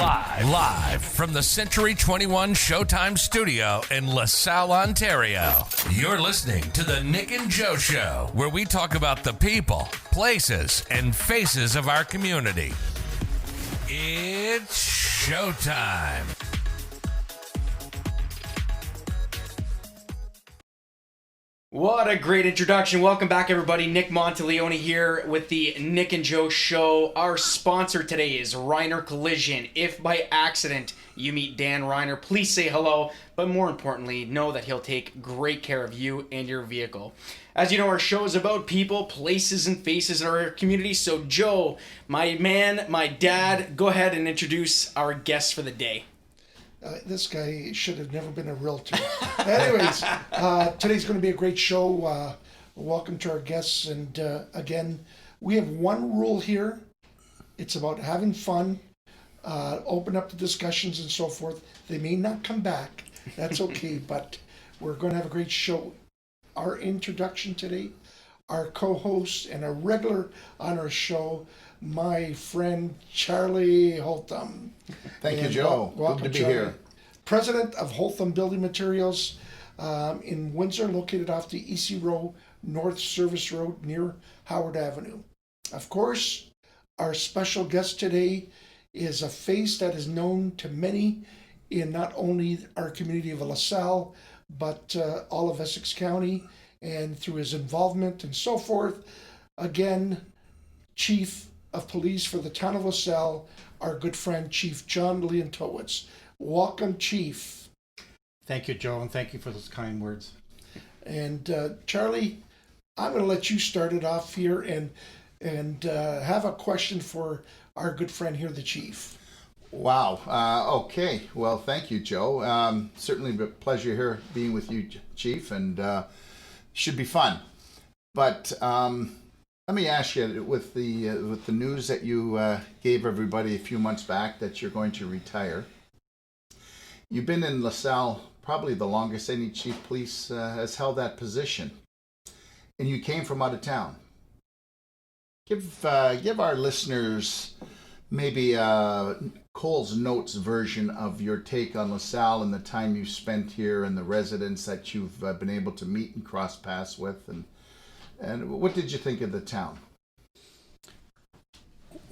Live from the Century 21 Showtime studio in LaSalle, Ontario. You're listening to the Nick and Joe Show, where we talk about the people, places, and faces of our community. It's showtime. What a great introduction. Welcome back, everybody. Nick Monteleone here with the Nick and Joe Show. Our sponsor today is Reiner Collision. If by accident you meet Dan Reiner, please say hello, but more importantly, know that he'll take great care of you and your vehicle. As you know, our show is about people, places, and faces in our community. So, Joe, my man, my dad, go ahead and introduce our guest for the day. This guy should have never been a realtor. Anyways, today's going to be a great show. Welcome to our guests. And again, we have one rule here. It's about having fun, open up the discussions and so forth. They may not come back. That's okay, but we're going to have a great show. Our introduction today, our co-host and a regular on our show, my friend Charlie Hotham. Thank you, Joe. Welcome, good to be Charlie. here. President of Hotham Building Materials in Windsor, located off the EC Row North Service Road near Howard Avenue. Of course, our special guest today is a face that is known to many in not only our community of LaSalle, but all of Essex County, and through his involvement and so forth. Again, Chief of Police for the town of LaSalle, our good friend Chief John Leontowicz. Welcome, Chief. Thank you, Joe, and thank you for those kind words. And Charlie, I'm going to let you start it off here and have a question for our good friend here, the Chief. Wow. Okay. Well, thank you, Joe. Certainly a pleasure here being with you, Chief, and should be fun. But let me ask you, with the news that you gave everybody a few months back that you're going to retire, you've been in LaSalle probably the longest any chief of police has held that position, and you came from out of town. Give our listeners maybe Cole's Notes version of your take on LaSalle and the time you spent here and the residents that you've been able to meet and cross paths with, and what did you think of the town?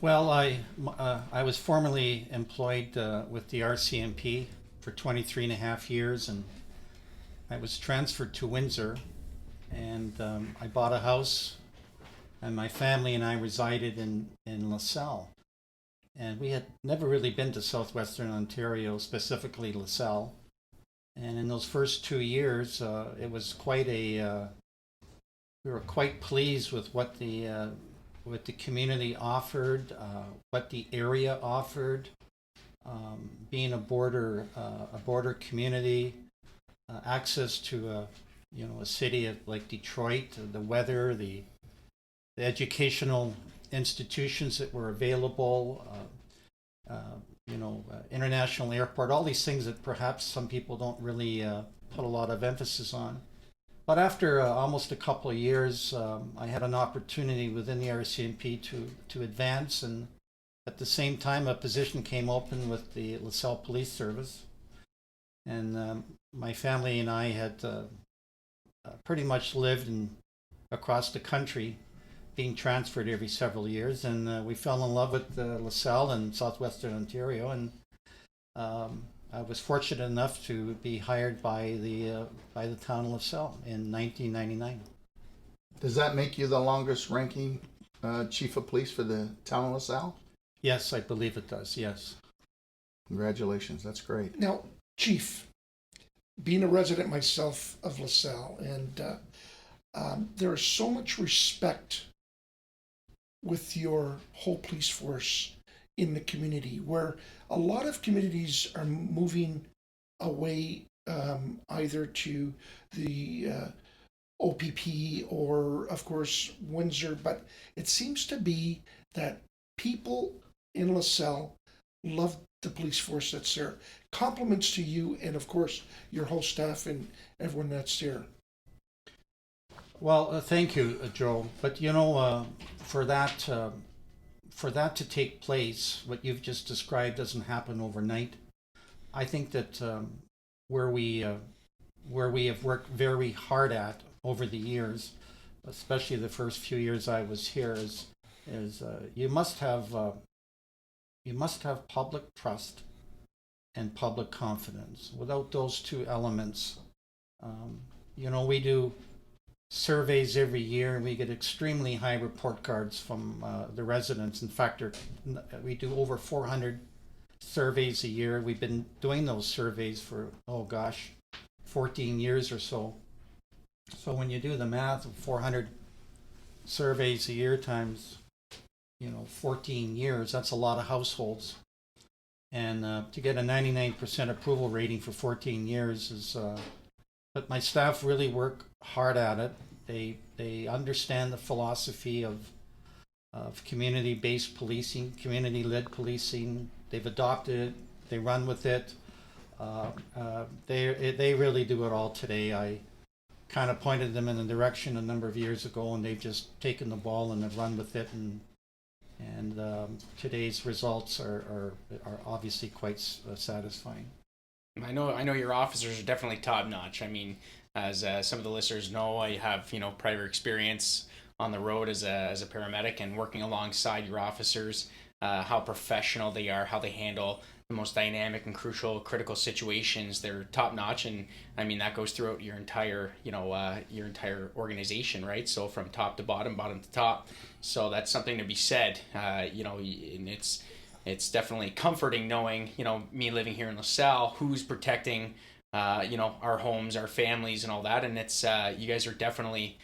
Well, I was formerly employed with the RCMP for 23 and a half years, and I was transferred to Windsor, and I bought a house, and my family and I resided in LaSalle. And we had never really been to southwestern Ontario, specifically LaSalle. And in those first 2 years, it was quite a we were quite pleased with what the community offered, what the area offered. Being a border community, access to a city like Detroit, the weather, the educational institutions that were available, international airport, all these things that perhaps some people don't really put a lot of emphasis on. But after almost a couple of years, I had an opportunity within the RCMP to advance, and at the same time a position came open with the LaSalle Police Service. And my family and I had pretty much lived across the country, being transferred every several years, and we fell in love with LaSalle and southwestern Ontario, and I was fortunate enough to be hired by the town of LaSalle in 1999. Does that make you the longest ranking chief of police for the town of LaSalle? Yes, I believe it does, yes. Congratulations, that's great. Now, Chief, being a resident myself of LaSalle, and there is so much respect with your whole police force in the community, where a lot of communities are moving away either to the OPP or, of course, Windsor, but it seems to be that people in LaSalle love the police force that's there. Compliments to you and, of course, your whole staff and everyone that's there. Well, thank you, Joe. But for that for that to take place, what you've just described doesn't happen overnight. I think that where we have worked very hard at over the years, especially the first few years I was here, is you must have public trust and public confidence. Without those two elements, we do surveys every year, and we get extremely high report cards from the residents. In fact, we do over 400 surveys a year. We've been doing those surveys for 14 years or so. So when you do the math of 400 surveys a year times 14 years, that's a lot of households. And to get a 99% approval rating for 14 years is but my staff really work hard at it. They understand the philosophy of community-based policing, community-led policing. They've adopted it. They run with it. They really do it all today. I kind of pointed them in the direction a number of years ago, and they've just taken the ball and have run with it. And today's results are obviously quite satisfying. I know your officers are definitely top notch. I mean, as some of the listeners know, I have prior experience on the road as a paramedic and working alongside your officers. How professional they are, how they handle the most dynamic and crucial, critical situations. They're top notch, and I mean that goes throughout your entire organization, right? So from top to bottom, bottom to top. So that's something to be said. And it's definitely comforting knowing, me living here in LaSalle, who's protecting, our homes, our families, and all that. And it's you guys are definitely,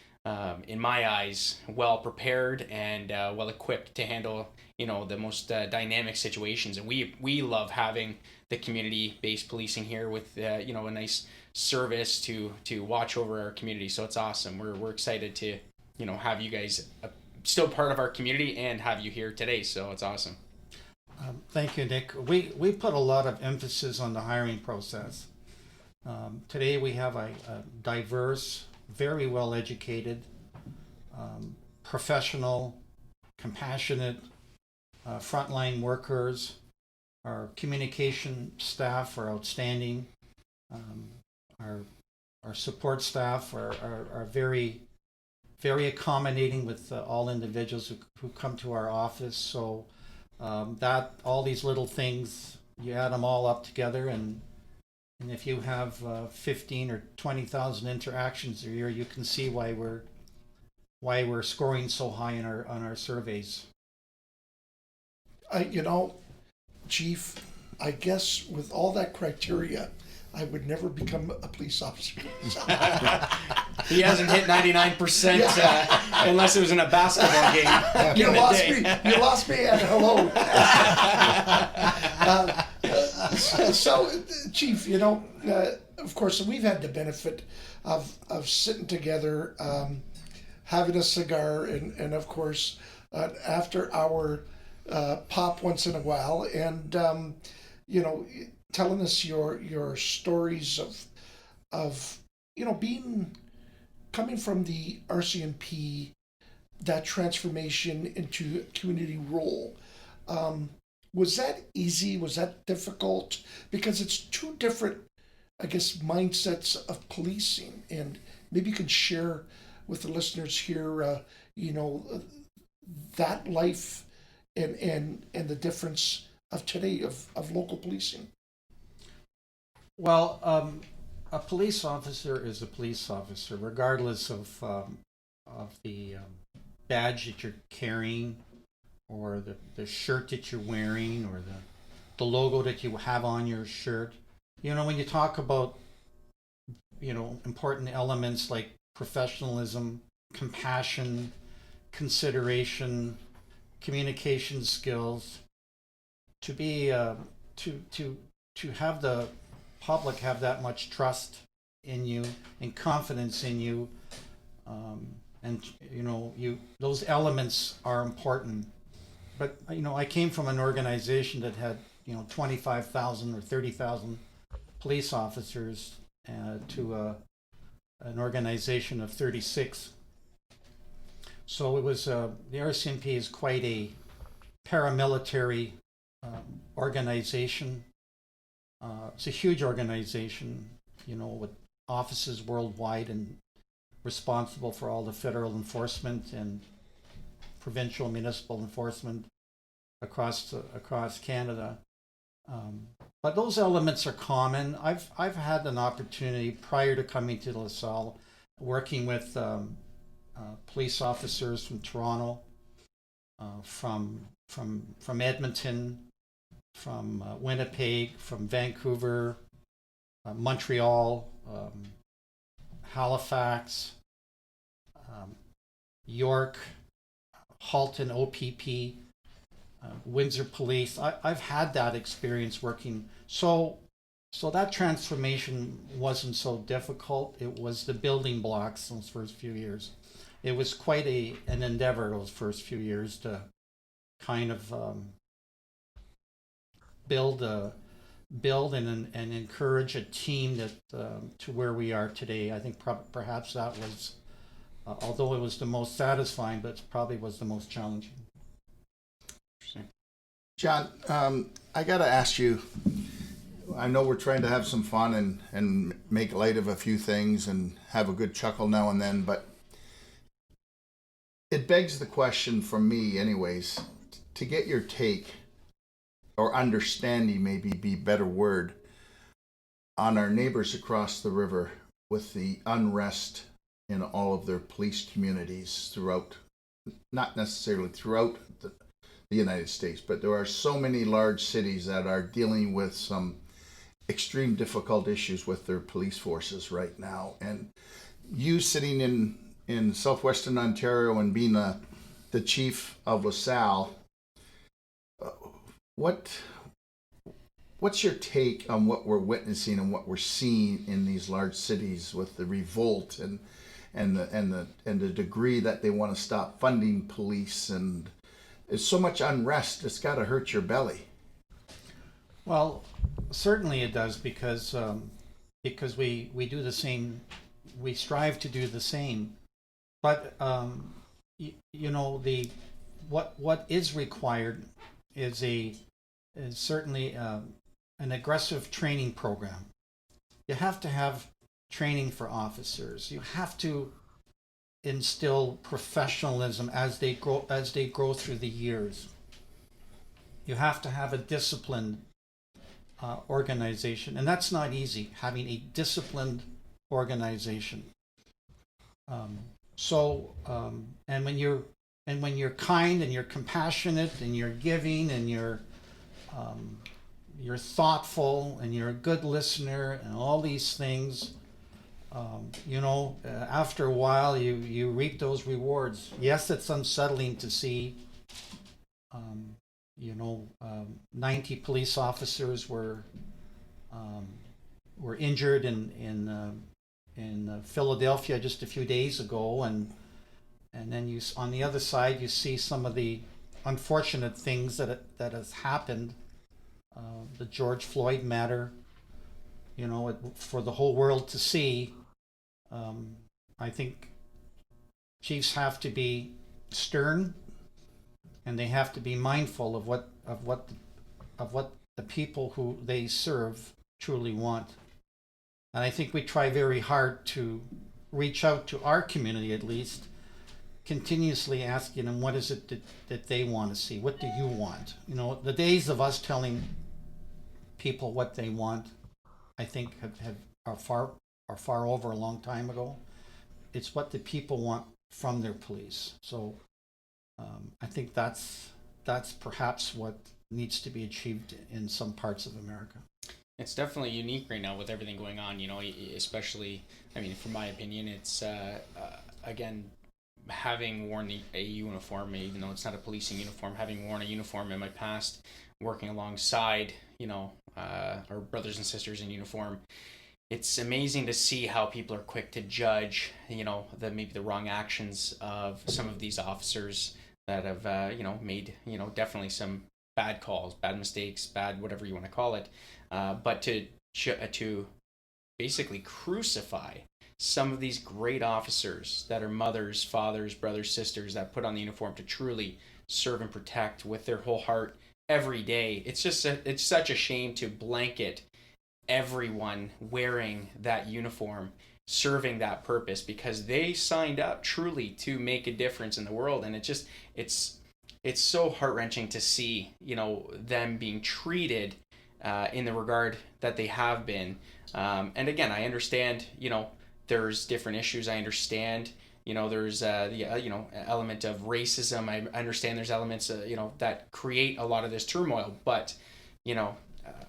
in my eyes, well prepared and well equipped to handle, the most dynamic situations. And we love having the community-based policing here with, a nice service to watch over our community. So it's awesome. We're excited to, have you guys still part of our community and have you here today. So it's awesome. Thank you, Nick. We put a lot of emphasis on the hiring process. Today we have a diverse, very well educated, professional, compassionate frontline workers. Our communication staff are outstanding. Our support staff are very, very accommodating with all individuals who come to our office. So that all these little things, you add them all up together, and if you have 15 or 20,000 interactions a year, you can see why we're scoring so high on our surveys. Chief, I guess with all that criteria, I would never become a police officer. He hasn't hit 99% unless it was in a basketball game. You lost me at hello. So, Chief, of course, we've had the benefit of sitting together, having a cigar, and of course, after our pop once in a while, and telling us your stories of coming from the RCMP, that transformation into community role. Was that easy? Was that difficult? Because it's two different, I guess, mindsets of policing, and maybe you can share with the listeners here, that life and the difference of today of local policing. Well, a police officer is a police officer, regardless of the badge that you're carrying, or the shirt that you're wearing, or the logo that you have on your shirt. When you talk about, important elements like professionalism, compassion, consideration, communication skills, to be to have the public have that much trust in you and confidence in you, and those elements are important. But I came from an organization that had 25,000 or 30,000 police officers to an organization of 36. So it was the RCMP is quite a paramilitary organization. It's a huge organization, with offices worldwide and responsible for all the federal enforcement and provincial municipal enforcement across Canada. But those elements are common. I've had an opportunity prior to coming to LaSalle, working with police officers from Toronto, from Edmonton, from Winnipeg, from Vancouver, Montreal, Halifax, York, Halton OPP, Windsor Police. I've had that experience working. So that transformation wasn't so difficult. It was the building blocks those first few years. It was quite an endeavor those first few years to kind of build and encourage a team that to where we are today. I think perhaps that was, although it was the most satisfying, but it probably was the most challenging. John, I got to ask you, I know we're trying to have some fun and make light of a few things and have a good chuckle now and then, but it begs the question from me anyways, to get your take, or understanding maybe be a better word, on our neighbors across the river with the unrest in all of their police communities throughout, not necessarily throughout the United States, but there are so many large cities that are dealing with some extreme difficult issues with their police forces right now. And you sitting in southwestern Ontario and being the chief of LaSalle, what's your take on what we're witnessing and what we're seeing in these large cities with the revolt and the degree that they want to stop funding police, and there's so much unrest, it's got to hurt your belly. Well, certainly it does, because we do the same, we strive to do the same, but what is required is certainly an aggressive training program. You have to have training for officers. You have to instill professionalism as they grow through the years. You have to have a disciplined organization, and that's not easy, having a disciplined organization. And when you're kind and you're compassionate and you're giving and you're thoughtful and you're a good listener and all these things, after a while you reap those rewards. Yes, it's unsettling to see 90 police officers were injured in Philadelphia just a few days ago, and then on the other side you see some of the unfortunate things that has happened. The George Floyd matter, for the whole world to see. I think chiefs have to be stern, and they have to be mindful of what the people who they serve truly want. And I think we try very hard to reach out to our community, at least, continuously asking them, what is it that they want to see? What do you want? The days of us telling people what they want, I think are far over a long time ago. It's what the people want from their police. So I think that's perhaps what needs to be achieved in some parts of America. It's definitely unique right now with everything going on, especially, from my opinion, it's, again, having worn a uniform, even though it's not a policing uniform, having worn a uniform in my past, working alongside, our brothers and sisters in uniform, it's amazing to see how people are quick to judge, maybe the wrong actions of some of these officers that have, made, definitely some bad calls, bad mistakes, bad whatever you want to call it, but to basically crucify some of these great officers that are mothers, fathers, brothers, sisters that put on the uniform to truly serve and protect with their whole heart every day. It's just it's such a shame to blanket everyone wearing that uniform, serving that purpose, because they signed up truly to make a difference in the world. And it's so heart-wrenching to see, them being treated in the regard that they have been. And again, I understand, there's different issues. I understand, there's the element of racism. I understand there's elements, that create a lot of this turmoil. But,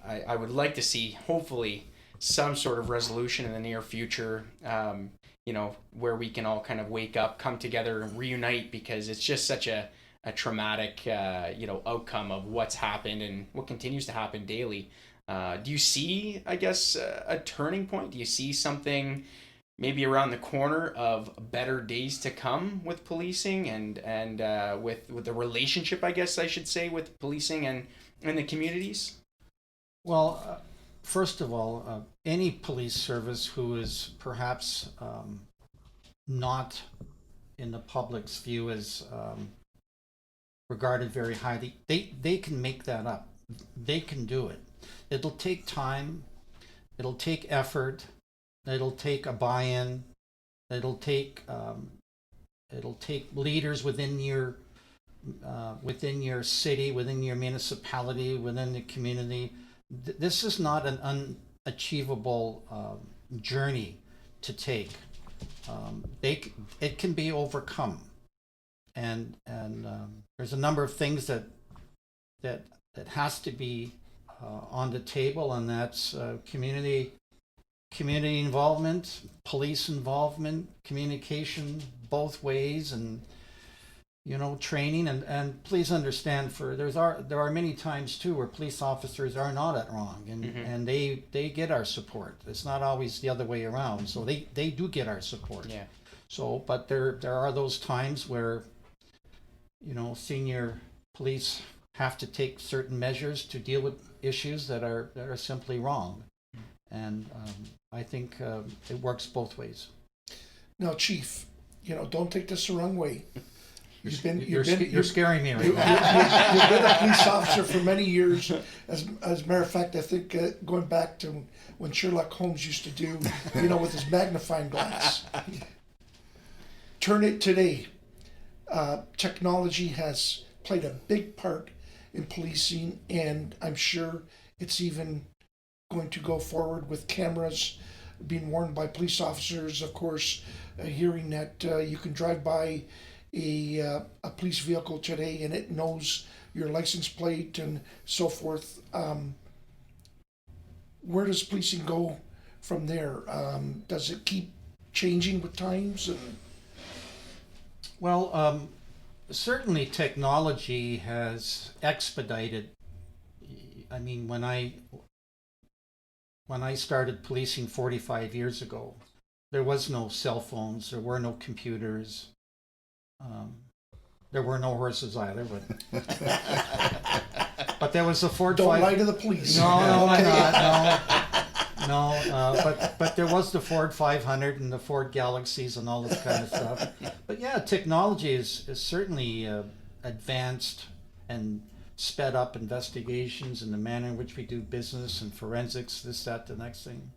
I would like to see, hopefully, some sort of resolution in the near future, where we can all kind of wake up, come together, and reunite, because it's just such a traumatic, outcome of what's happened and what continues to happen daily. Do you see, I guess, a turning point? Do you see something maybe around the corner of better days to come with policing and with the relationship, I guess I should say, with policing and the communities? Well, first of all, any police service who is perhaps not in the public's view as regarded very highly, they can make that up. They can do it. It'll take time. It'll take effort. It'll take a buy-in. It'll take leaders within your city, within your municipality, within the community. This is not an unachievable journey to take. It can be overcome, and there's a number of things that has to be on the table, and that's community involvement, police involvement, communication both ways, and training, and please understand, there are many times too where police officers are not at wrong, and they get our support. It's not always the other way around, so they do get our support. Yeah. So, but there are those times where senior police have to take certain measures to deal with issues that are simply wrong, and I think it works both ways. Now, Chief, don't take this the wrong way. You're scaring me right You've now. been a police officer for many years. As a matter of fact, I think going back to when Sherlock Holmes used to do, with his magnifying glass. Turn it today. Technology has played a big part in policing, and I'm sure it's even going to go forward with cameras being worn by police officers. Of course, hearing that you can drive by a police vehicle today and it knows your license plate and so forth. Where does policing go from there? Does it keep changing with times? Well, certainly technology has expedited. I mean, when I started policing 45 years ago, there was no cell phones, there were no computers. There were no horses either, but there was a Ford. Don't lie to the police. No, I'm not. No. But there was the Ford 500 and the Ford Galaxies and all this kind of stuff. But yeah, technology is certainly advanced and sped up investigations and the manner in which we do business and forensics, this, that, the next thing.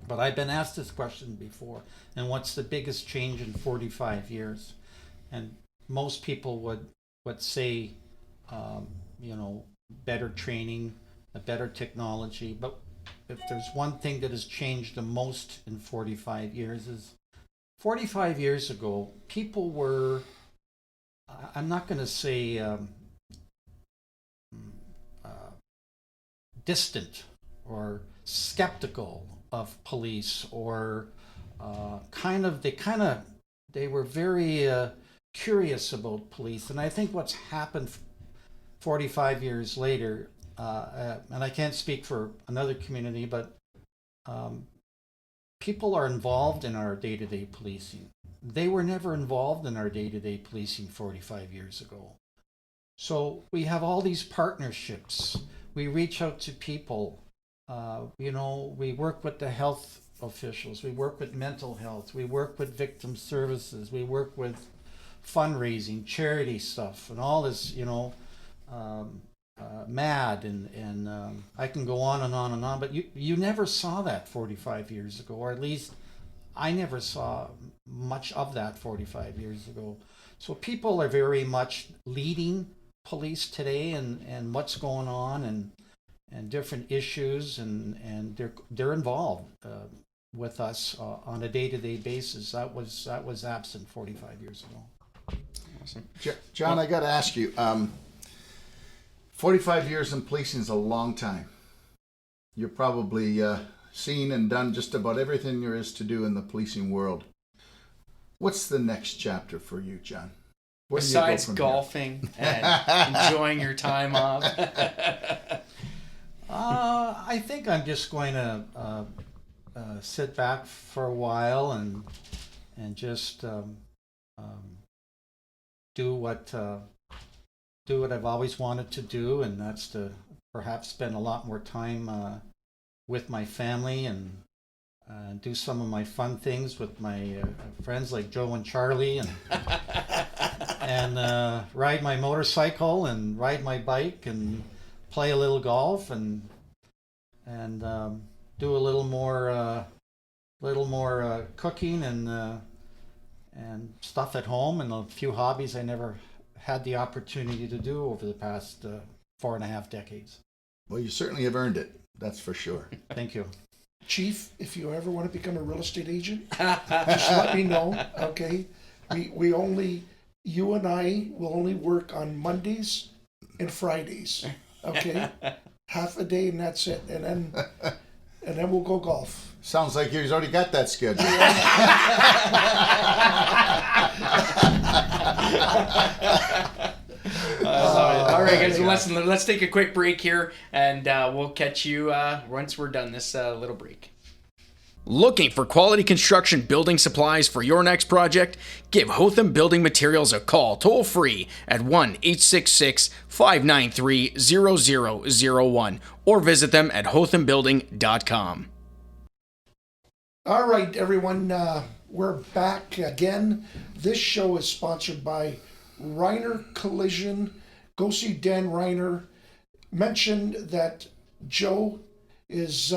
But I've been asked this question before, and what's the biggest change in 45 years? And most people would say, better training, a better technology. But if there's one thing that has changed the most in 45 years is 45 years ago, people were, I'm not going to say distant or skeptical of police, or they were very curious about police. And I think what's happened 45 years later, and I can't speak for another community, but people are involved in our day-to-day policing. They were never involved in our day-to-day policing 45 years ago. So we have all these partnerships. We reach out to people. We work with the health officials. We work with mental health. We work with victim services. We work with fundraising, charity stuff, and all this, MAD, and I can go on and on and on. But you never saw that 45 years ago, or at least I never saw much of that 45 years ago. So people are very much leading police today, and what's going on, and different issues, and they're involved with us on a day-to-day basis. That was absent 45 years ago. Awesome. John, I got to ask you, 45 years in policing is a long time. You're probably seen and done just about everything there is to do in the policing world. What's the next chapter for you, John? Where Besides do you go from golfing and enjoying your time off. I think I'm just going to sit back for a while and just do what I've always wanted to do, and that's to perhaps spend a lot more time with my family and do some of my fun things with my friends like Joe and Charlie, and ride my motorcycle and ride my bike and play a little golf and do a little more cooking and stuff at home, and a few hobbies I never had the opportunity to do over the past 4.5 decades. Well, you certainly have earned it. That's for sure. Thank you. Chief, if you ever want to become a real estate agent, just let me know. Okay, we only, you and I will only work on Mondays and Fridays. Okay, half a day and that's it, and then we'll go golf. Sounds like he's already got that schedule. All right, guys. Well, let's take a quick break here, and we'll catch you once we're done this little break. Looking for quality construction building supplies for your next project? Give Hotham Building Materials a call toll free at 1-866-593-0001 or visit them at hothambuilding.com. All right, everyone, we're back again. This show is sponsored by Reiner Collision. Go see Dan Reiner. Mention that Joe has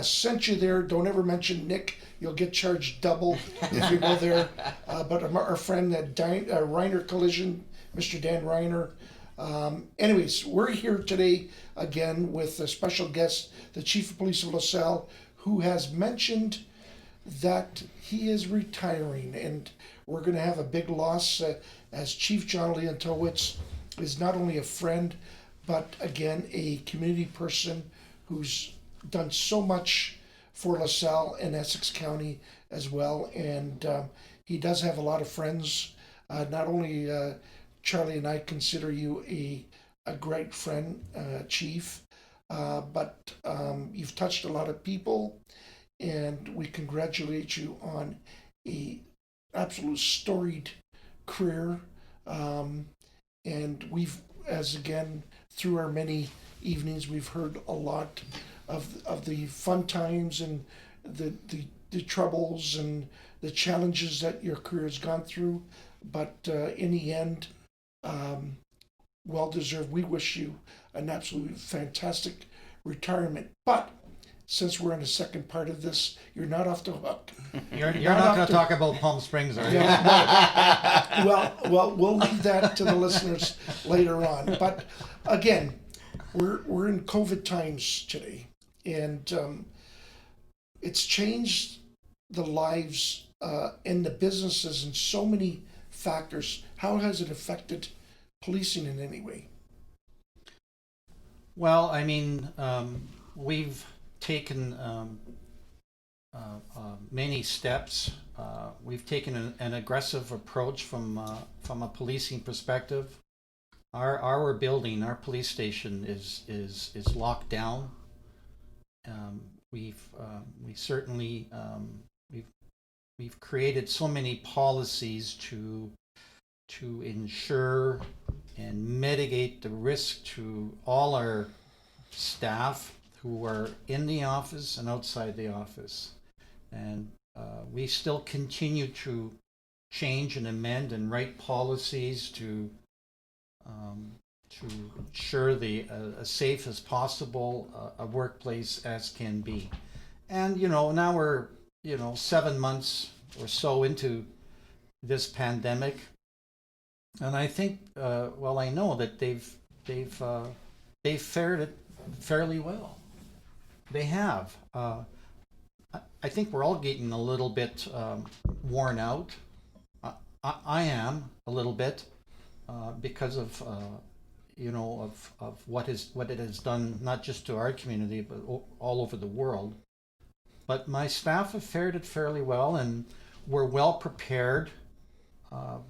sent you there. Don't ever mention Nick. You'll get charged double if you go there. But our friend at Reiner Collision, Mr. Dan Reiner. Anyways, we're here today again with a special guest, the Chief of Police of LaSalle, who has mentioned that he is retiring, and we're going to have a big loss as Chief John Leontowicz is not only a friend, but again, a community person who's done so much for LaSalle and Essex County as well. And he does have a lot of friends. Not only Charlie and I consider you a great friend, Chief, but you've touched a lot of people, and we congratulate you on a absolute storied career. And we've, as again, through our many evenings, we've heard a lot of the fun times and the troubles and the challenges that your career has gone through. But in the end, well deserved. We wish you an absolutely fantastic retirement. But since we're in the second part of this, you're not off the hook. You're not going to talk about Palm Springs, are you? Well, we'll leave that to the listeners later on. But again, we're in COVID times today, and it's changed the lives and the businesses in so many factors. How has it affected policing in any way? Well, I mean, we've taken many steps. We've taken an aggressive approach from a policing perspective. Our building, our police station is locked down. We've created so many policies to ensure and mitigate the risk to all our staff who are in the office and outside the office. And we still continue to change and amend and write policies to ensure the as safe as possible a workplace as can be. And now we're 7 months or so into this pandemic, and I think I know that they've fared it fairly well. They have. I think we're all getting a little bit worn out. I am a little bit because of what it has done, not just to our community but all over the world. But my staff have fared it fairly well, and we're well prepared.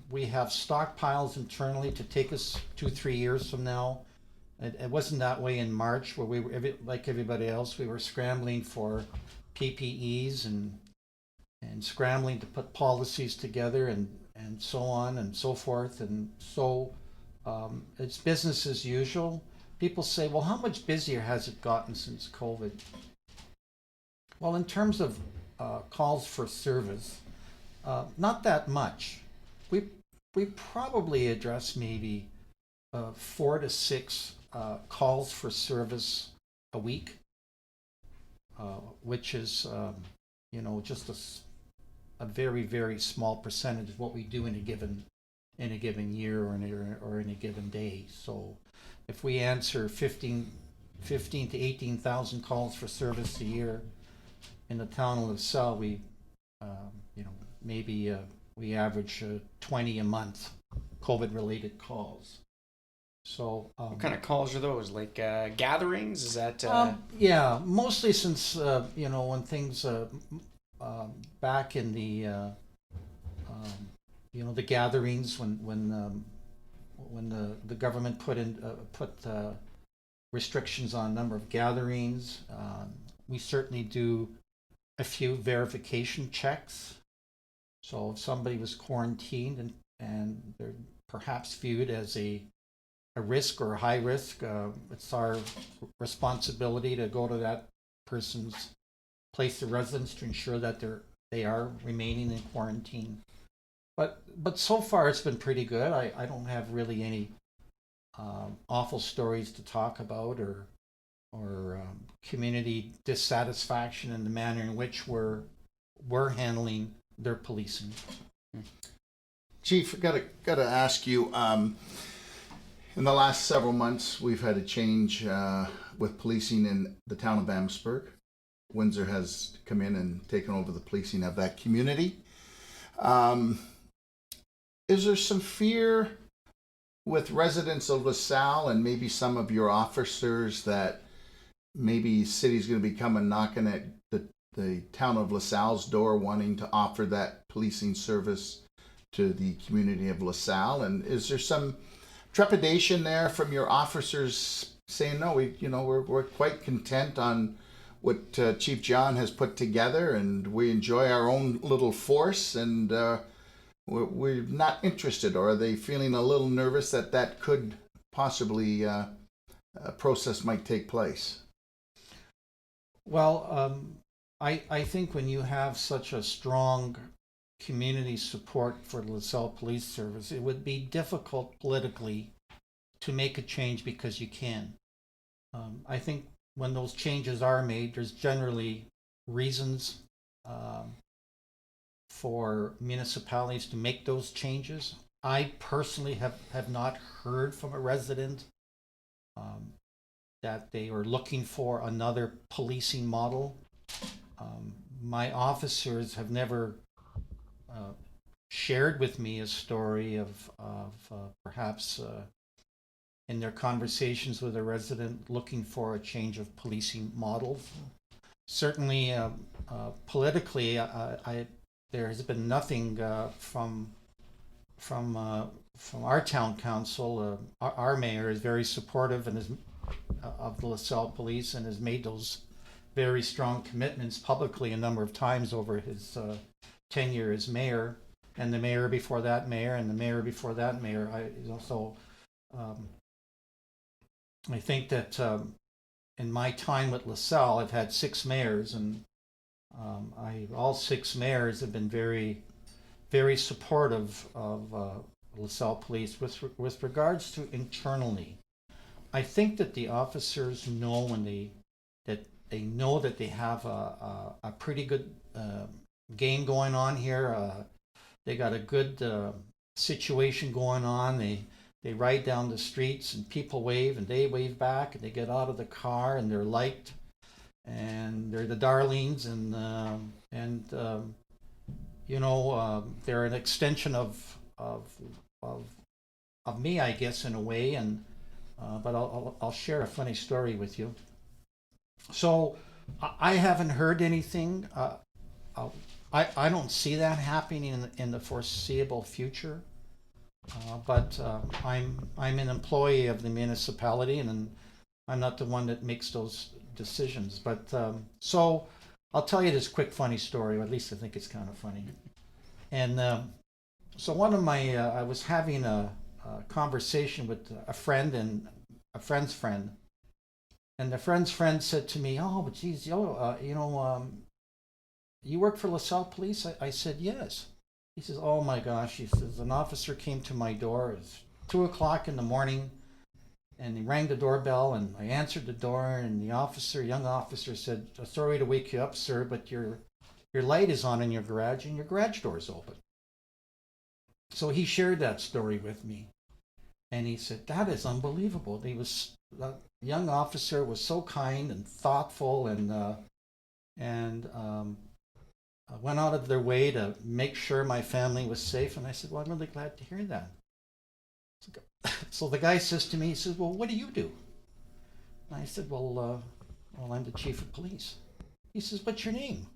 We have stockpiles internally to take us 2-3 years from now. It wasn't that way in March, where we were, like everybody else, we were scrambling for PPEs and scrambling to put policies together and so on and so forth. And so it's business as usual. People say, well, how much busier has it gotten since COVID? Well, in terms of calls for service, not that much. We probably address maybe 4 to 6 calls for service a week, which is just a very, very small percentage of what we do in a given year or in a given day. So if we answer 15 to 18,000 calls for service a year in the town of LaSalle, we maybe we average 20 a month COVID-related calls. So what kind of calls are those? Like gatherings? Is that? Yeah, mostly since when things back in the the gatherings when the government put restrictions on number of gatherings. We certainly do a few verification checks. So if somebody was quarantined and they're perhaps viewed as a risk or a high risk, it's our responsibility to go to that person's place of residence to ensure that they are remaining in quarantine. But so far it's been pretty good. I don't have really any awful stories to talk about or community dissatisfaction in the manner in which we're handling their policing. Chief, got to ask you. In the last several months, we've had a change with policing in the town of Amherstburg. Windsor has come in and taken over the policing of that community. Is there some fear with residents of LaSalle and maybe some of your officers that maybe city's going to be coming knocking at the town of LaSalle's door wanting to offer that policing service to the community of LaSalle? And is there some trepidation there from your officers saying, no, we're quite content on what Chief John has put together, and we enjoy our own little force, and we're not interested? Or are they feeling a little nervous that could possibly a process might take place? Well, I think when you have such a strong community support for the LaSalle Police Service, it would be difficult politically to make a change because you can. I think when those changes are made, there's generally reasons for municipalities to make those changes. I personally have not heard from a resident that they are looking for another policing model. My officers have never shared with me a story of perhaps in their conversations with a resident looking for a change of policing models. Certainly, politically, there has been nothing from our town council. Our mayor is very supportive and of the LaSalle Police and has made those very strong commitments publicly a number of times over his tenure as mayor, and the mayor before that mayor, and the mayor before that mayor. I think that in my time with LaSalle, I've had 6 mayors, and all 6 mayors have been very, very supportive of LaSalle Police with regards to internally. I think that the officers know that they have a pretty good game going on here. They got a good situation going on. They ride down the streets and people wave and they wave back, and they get out of the car and they're liked, and they're the darlings, and they're an extension of me, I guess, in a way. And but I'll share a funny story with you. So I haven't heard anything. I don't see that happening in the foreseeable future. But I'm an employee of the municipality, and I'm not the one that makes those decisions. But so I'll tell you this quick funny story, or at least I think it's kind of funny. And so one of my I was having a conversation with a friend and a friend's friend, and the friend's friend said to me, "Oh, but geez, you work for LaSalle Police?" I said, "Yes." He says, "Oh my gosh," he says, "an officer came to my door. It was 2:00 in the morning, and he rang the doorbell, and I answered the door, and the young officer said, 'Sorry to wake you up, sir, but your light is on in your garage, and your garage door is open.'" So he shared that story with me, and he said, "That is unbelievable." The young officer was so kind and thoughtful, and went out of their way to make sure my family was safe. And I said, "Well, I'm really glad to hear that." So the guy says to me, he says, "Well, what do you do?" And I said, well, I'm the chief of police." He says, "What's your name?"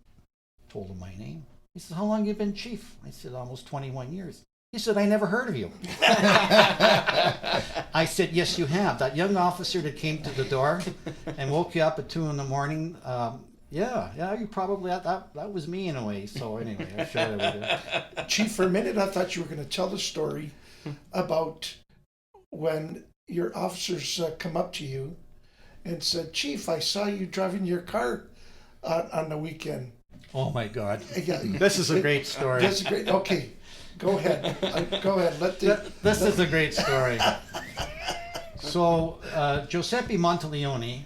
I told him my name. He said, "How long have you been chief?" I said, "Almost 21 years. He said, "I never heard of you." I said, "Yes, you have. That young officer that came to the door and woke you up at 2 a.m, yeah, you probably, that was me in a way." So anyway, I shared it with you. Chief, for a minute I thought you were going to tell the story about when your officers come up to you and said, "Chief, I saw you driving your car on the weekend." Oh my God. Yeah, This is a great story. that's great. Okay, go ahead. Go ahead. This is a great story. So Giuseppe Monteleone,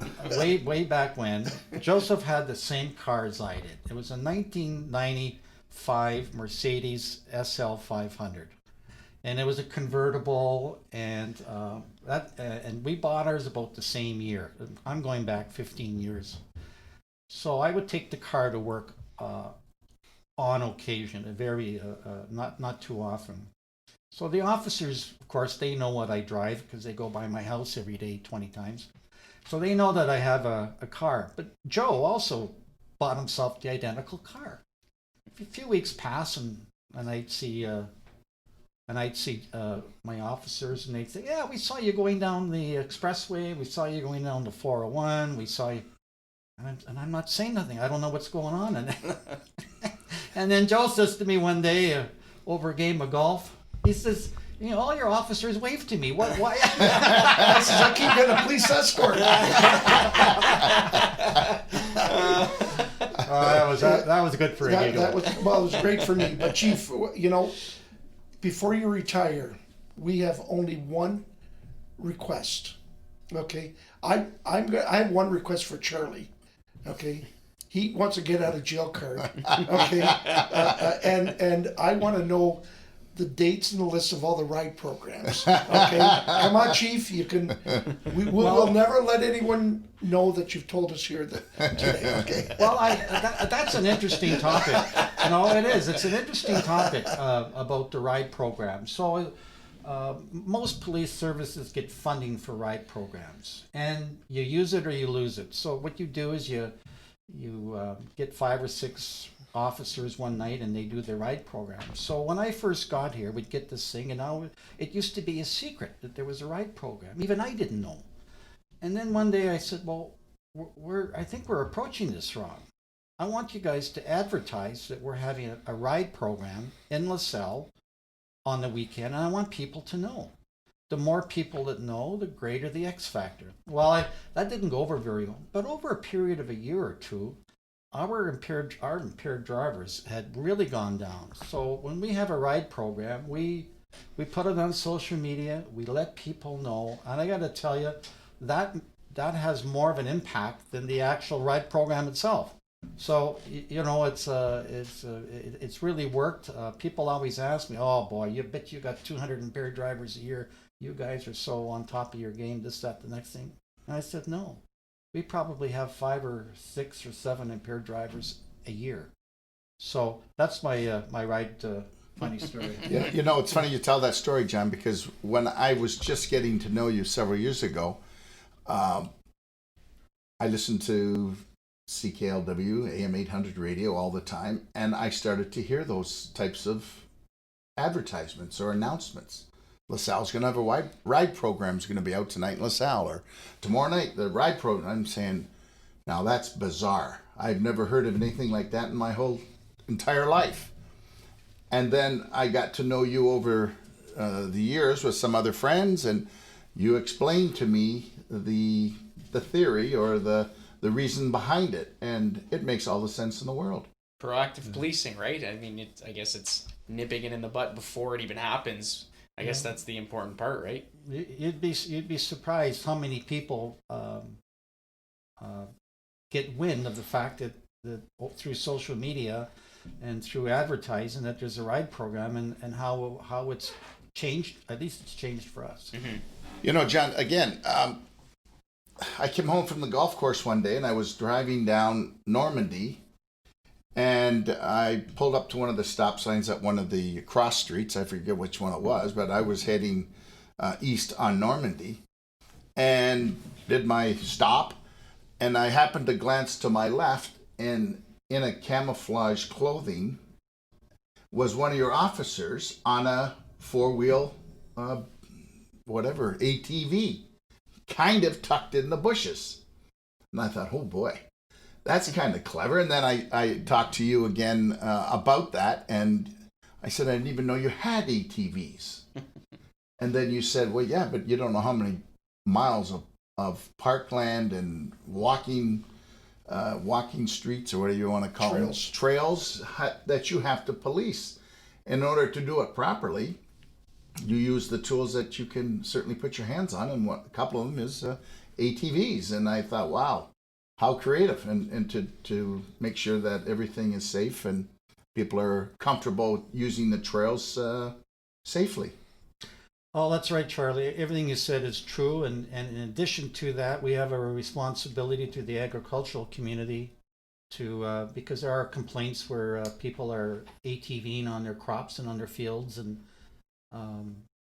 way back when, Joseph had the same car as I did. It was a 1995 Mercedes SL 500, and it was a convertible, and and we bought ours about the same year. I'm going back 15 years. So I would take the car to work on occasion, not too often. So the officers, of course, they know what I drive because they go by my house every day 20 times. So they know that I have a car. But Joe also bought himself the identical car. A few weeks pass, and I'd see my officers, and they'd say, "Yeah, we saw you going down the expressway. We saw you going down the 401. We saw you," and I'm not saying nothing. I don't know what's going on. And then Joe says to me one day over a game of golf, he says, "All your officers wave to me. What? Why?" I says, "I keep getting a police escort." That was good for a giggle. It was great for me. But Chief, before you retire, we have only one request. Okay, I have one request for Charlie. Okay, he wants to get out of jail card. Okay, and I want to know the dates and the list of all the ride programs. Okay, come on, Chief. You can. We'll never let anyone know that you've told us here today. Okay. Well, that's an interesting topic. It is. It's an interesting topic about the ride program. So, most police services get funding for ride programs, and you use it or you lose it. So what you do is you get 5 or 6 officers one night, and they do the ride program. So when I first got here, we'd get this thing, and now it used to be a secret that there was a ride program. Even I didn't know. And then one day I said, "Well, I think we're approaching this wrong. I want you guys to advertise that we're having a ride program in LaSalle on the weekend, and I want people to know. The more people that know, the greater the X factor." Well, that didn't go over very well, but over a period of a year or two, our impaired drivers had really gone down. So when we have a ride program, we put it on social media. We let people know, and I got to tell you, that has more of an impact than the actual ride program itself. So it's really worked. People always ask me, "Oh boy, you bet you got 200 impaired drivers a year. You guys are so on top of your game. This, that, the next thing." And I said, "No, we probably have 5 or 6 or 7 impaired drivers a year." So that's my my ride funny story. Yeah, it's funny you tell that story, John, because when I was just getting to know you several years ago, I listened to CKLW, AM 800 radio all the time, and I started to hear those types of advertisements or announcements. LaSalle's going to have a ride program is going to be out tonight in LaSalle, or tomorrow night, the ride program. I'm saying, now that's bizarre. I've never heard of anything like that in my whole entire life. And then I got to know you over the years with some other friends, and you explained to me the theory or the reason behind it, and it makes all the sense in the world. Proactive policing, right? I mean, I guess it's nipping it in the butt before it even happens. I guess that's the important part, right? You'd be surprised how many people get wind of the fact that through social media and through advertising that there's a ride program, and how it's changed. At least it's changed for us. Mm-hmm. John, again, I came home from the golf course one day, and I was driving down Normandy, and I pulled up to one of the stop signs at one of the cross streets. I forget which one it was, but I was heading east on Normandy and did my stop, and I happened to glance to my left, and in a camouflage clothing was one of your officers on a four-wheel, ATV, kind of tucked in the bushes. And I thought, oh boy, that's kind of clever. And then I talked to you again about that, and I said, I didn't even know you had ATVs. And then you said, well, yeah, but you don't know how many miles of parkland and walking streets, or whatever you want to call them, trails that you have to police. In order to do it properly, you use the tools that you can certainly put your hands on, and a couple of them is ATVs. And I thought, wow, how creative, and to make sure that everything is safe and people are comfortable using the trails safely. Oh, that's right, Charlie. Everything you said is true, and in addition to that, we have a responsibility to the agricultural community to because there are complaints where people are ATVing on their crops and on their fields, and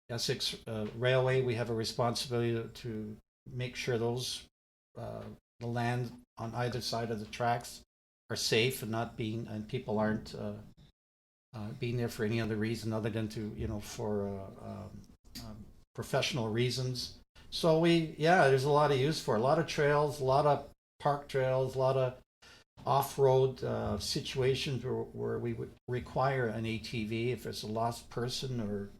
Essex Railway, we have a responsibility to make sure those the land on either side of the tracks are safe and people aren't being there for any other reason other than for professional reasons. So there's a lot of use for it. A lot of trails, a lot of park trails, a lot of off-road situations where we would require an ATV if it's a lost person or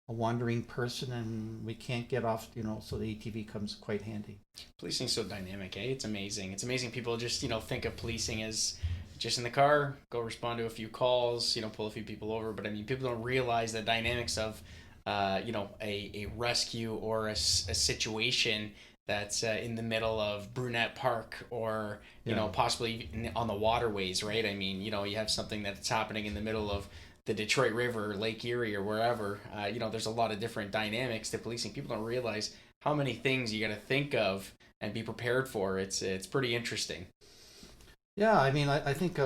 a wandering person and we can't get off, so the ATV comes quite handy. Policing's so dynamic, eh? It's amazing. It's amazing people just, think of policing as just in the car, go respond to a few calls, pull a few people over. But I mean, people don't realize the dynamics of, a rescue or a situation that's in the middle of Brunette Park or, possibly on the waterways, right? I mean, you have something that's happening in the middle of the Detroit River, Lake Erie, or wherever. There's a lot of different dynamics to policing. People don't realize how many things you got to think of and be prepared for. It's pretty interesting. Yeah, I mean, I think,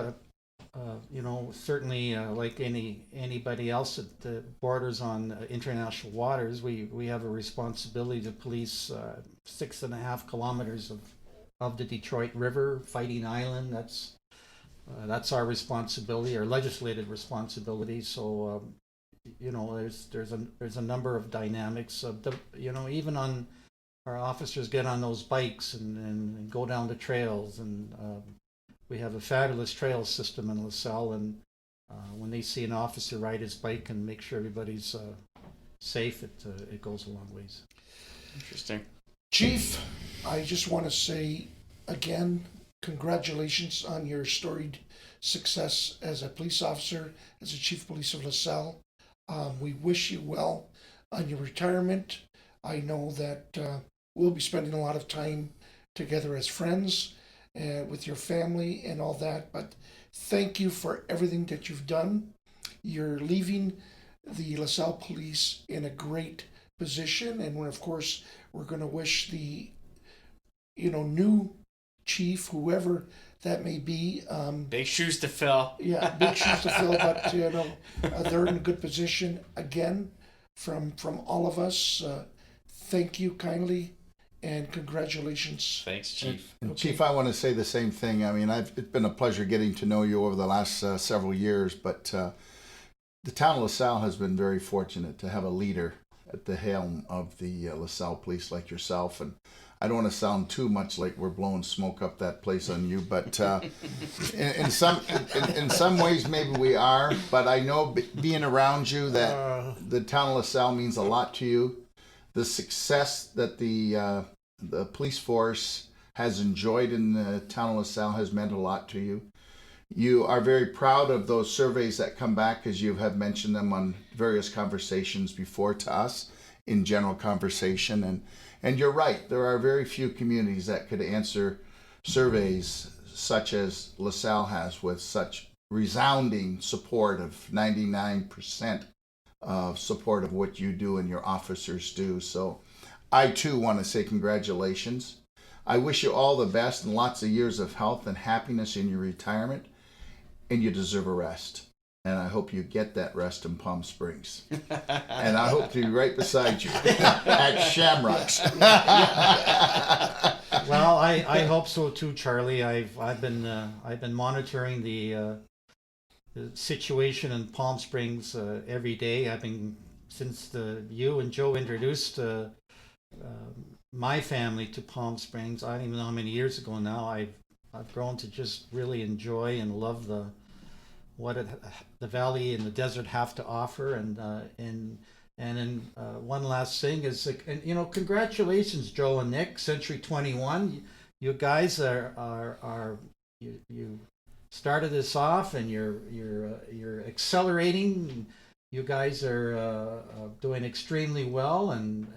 certainly like anybody else that borders on international waters, we have a responsibility to police 6.5 kilometers of the Detroit River, Fighting Island. That's our responsibility, our legislated responsibility. So, there's a number of dynamics of even on our officers get on those bikes and go down the trails, and we have a fabulous trail system in LaSalle, and when they see an officer ride his bike and make sure everybody's safe, it goes a long ways. Interesting. Chief, I just want to say again, congratulations on your storied success as a police officer, as a Chief of Police of LaSalle. We wish you well on your retirement. I know that we'll be spending a lot of time together as friends with your family and all that, but thank you for everything that you've done. You're leaving the LaSalle Police in a great position, and of course we're going to wish the new chief, whoever that may be, big shoes to fill. Yeah, big shoes to fill, but they're in a good position again. From all of us, thank you kindly and congratulations. Thanks, Chief. And Chief, I want to say the same thing. I mean, it's been a pleasure getting to know you over the last several years, but the town of LaSalle has been very fortunate to have a leader at the helm of the LaSalle Police like yourself. And I don't want to sound too much like we're blowing smoke up that place on you, but in some ways maybe we are. But I know being around you that the town of LaSalle means a lot to you. The success that the police force has enjoyed in the town of LaSalle has meant a lot to you. You are very proud of those surveys that come back, as you have mentioned them on various conversations before to us in general conversation. And you're right, there are very few communities that could answer surveys such as LaSalle has, with such resounding support of 99% of support of what you do and your officers do. So I too want to say congratulations. I wish you all the best and lots of years of health and happiness in your retirement, and you deserve a rest. And I hope you get that rest in Palm Springs. And I hope to be right beside you at Shamrocks. Well, I hope so too, Charlie. I've been monitoring the situation in Palm Springs every day. Since you and Joe introduced my family to Palm Springs. I don't even know how many years ago now. I've grown to just really enjoy and love what the valley and the desert have to offer. And one last thing is, congratulations, Joe and Nick, Century 21. You guys you started this off, and you're accelerating. You guys are doing extremely well, and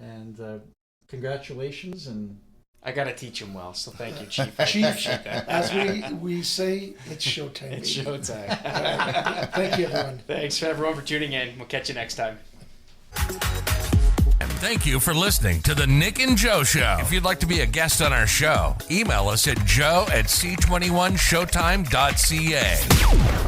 congratulations. And I got to teach him well, so thank you, Chief. Chief, as we say, it's showtime. It's baby. showtime. Thank you, everyone. Thanks for everyone for tuning in. We'll catch you next time. And thank you for listening to the Nick and Joe Show. If you'd like to be a guest on our show, email us at joe@c21showtime.ca.